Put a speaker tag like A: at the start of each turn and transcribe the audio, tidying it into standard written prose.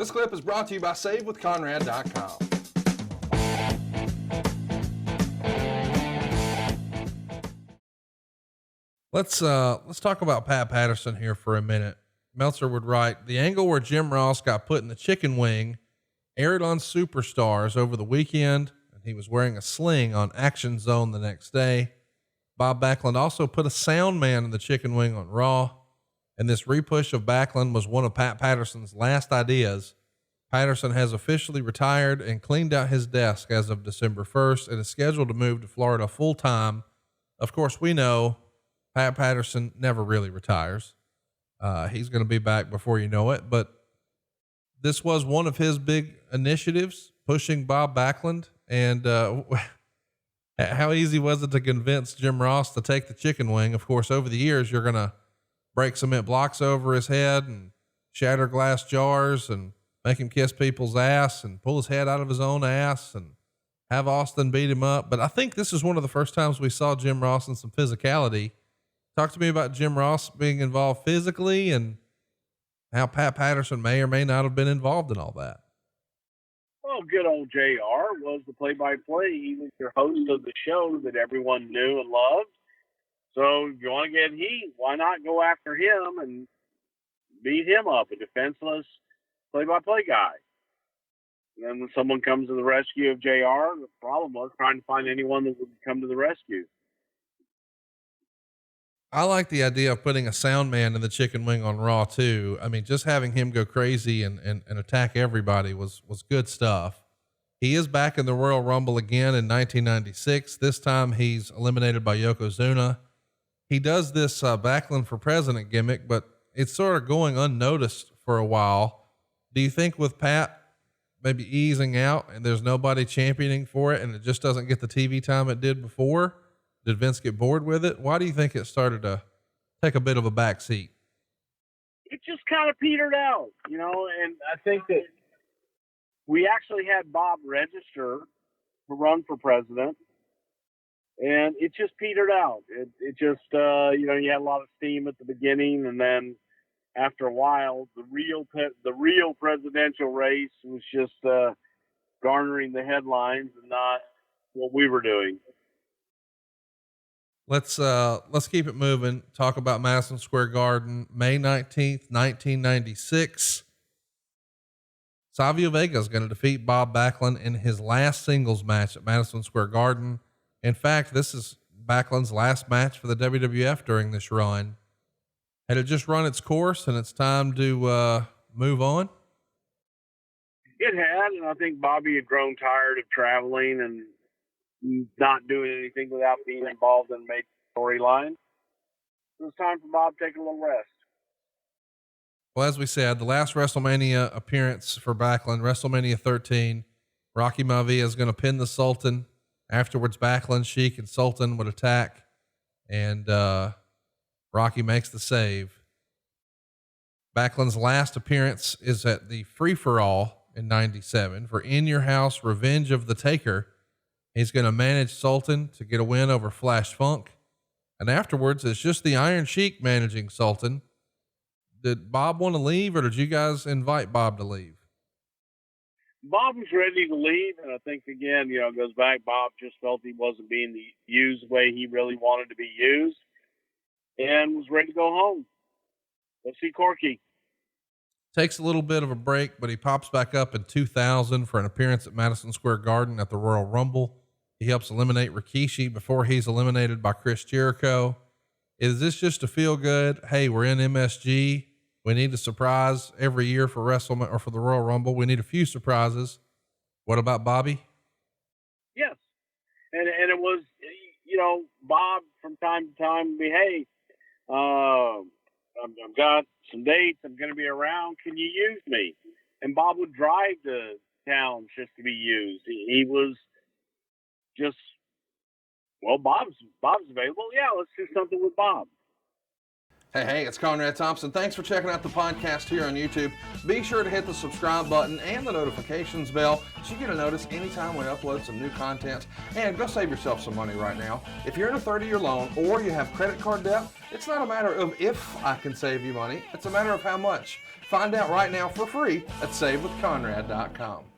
A: This clip is brought to you by SaveWithConrad.com. Let's talk about Pat Patterson here for a minute. Meltzer would write, the angle where Jim Ross got put in the chicken wing aired on Superstars over the weekend, and he was wearing a sling on Action Zone the next day. Bob Backlund also put a sound man in the chicken wing on Raw, and this repush of Backlund was one of Pat Patterson's last ideas. Patterson has officially retired and cleaned out his desk as of December 1st and is scheduled to move to Florida full time. Of course, we know Pat Patterson never really retires. He's going to be back before you know it, but this was one of his big initiatives, pushing Bob Backlund. And, how easy was it to convince Jim Ross to take the chicken wing? Of course, over the years, you're going to break cement blocks over his head and shatter glass jars and make him kiss people's ass and pull his head out of his own ass and have Austin beat him up. But I think this is one of the first times we saw Jim Ross in some physicality. Talk to me about Jim Ross being involved physically and how Pat Patterson may or may not have been involved in all that.
B: Well, good old JR was the play-by-play. He was your host of the show that everyone knew and loved. So if you want to get heat, why not go after him and beat him up, a defenseless play-by-play guy? And then when someone comes to the rescue of JR, the problem was trying to find anyone that would come to the rescue.
A: I like the idea of putting a sound man in the chicken wing on Raw too. I mean, just having him go crazy and attack everybody was good stuff. He is back in the Royal Rumble again in 1996. This time he's eliminated by Yokozuna. He does this Backlund for president gimmick, but it's sort of going unnoticed for a while. Do you think with Pat maybe easing out and there's nobody championing for it and it just doesn't get the TV time it did before? Did Vince get bored with it? Why do you think it started to take a bit of a back seat?
B: It just kind of petered out, and I think that we actually had Bob register to run for president, and it just petered out. It just, you had a lot of steam at the beginning, and then after a while, the real presidential race was just garnering the headlines and not what we were doing.
A: Let's keep it moving. Talk about Madison Square Garden, May 19th, 1996. Savio Vega is going to defeat Bob Backlund in his last singles match at Madison Square Garden. In fact, this is Backlund's last match for the WWF during this run. Had it just run its course and it's time to move on?
B: It had, and I think Bobby had grown tired of traveling and not doing anything without being involved in major storyline. It was time for Bob to take a little rest.
A: Well, as we said, the last WrestleMania appearance for Backlund, WrestleMania 13, Rocky Maivia is going to pin the Sultan. Afterwards, Backlund, Sheik, and Sultan would attack, and Rocky makes the save. Backlund's last appearance is at the Free-for-All in 97 for In Your House, Revenge of the Taker. He's going to manage Sultan to get a win over Flash Funk. And afterwards, it's just the Iron Sheik managing Sultan. Did Bob want to leave, or did you guys invite Bob to leave?
B: Bob was ready to leave. And I think, again, it goes back. Bob just felt he wasn't being used the way he really wanted to be used and was ready to go home. Let's see Corky.
A: Takes a little bit of a break, but he pops back up in 2000 for an appearance at Madison Square Garden at the Royal Rumble. He helps eliminate Rikishi before he's eliminated by Chris Jericho. Is this just to feel good? Hey, we're in MSG. We need a surprise every year for WrestleMania or for the Royal Rumble. We need a few surprises. What about Bobby?
B: Yes. And it was, Bob from time to time would be, hey, I've got some dates. I'm going to be around. Can you use me? And Bob would drive to town just to be used. He was just, Bob's available. Yeah, let's do something with Bob.
A: Hey, it's Conrad Thompson. Thanks for checking out the podcast here on YouTube. Be sure to hit the subscribe button and the notifications bell so you get a notice anytime we upload some new content. And go save yourself some money right now. If you're in a 30-year loan or you have credit card debt, it's not a matter of if I can save you money. It's a matter of how much. Find out right now for free at SaveWithConrad.com.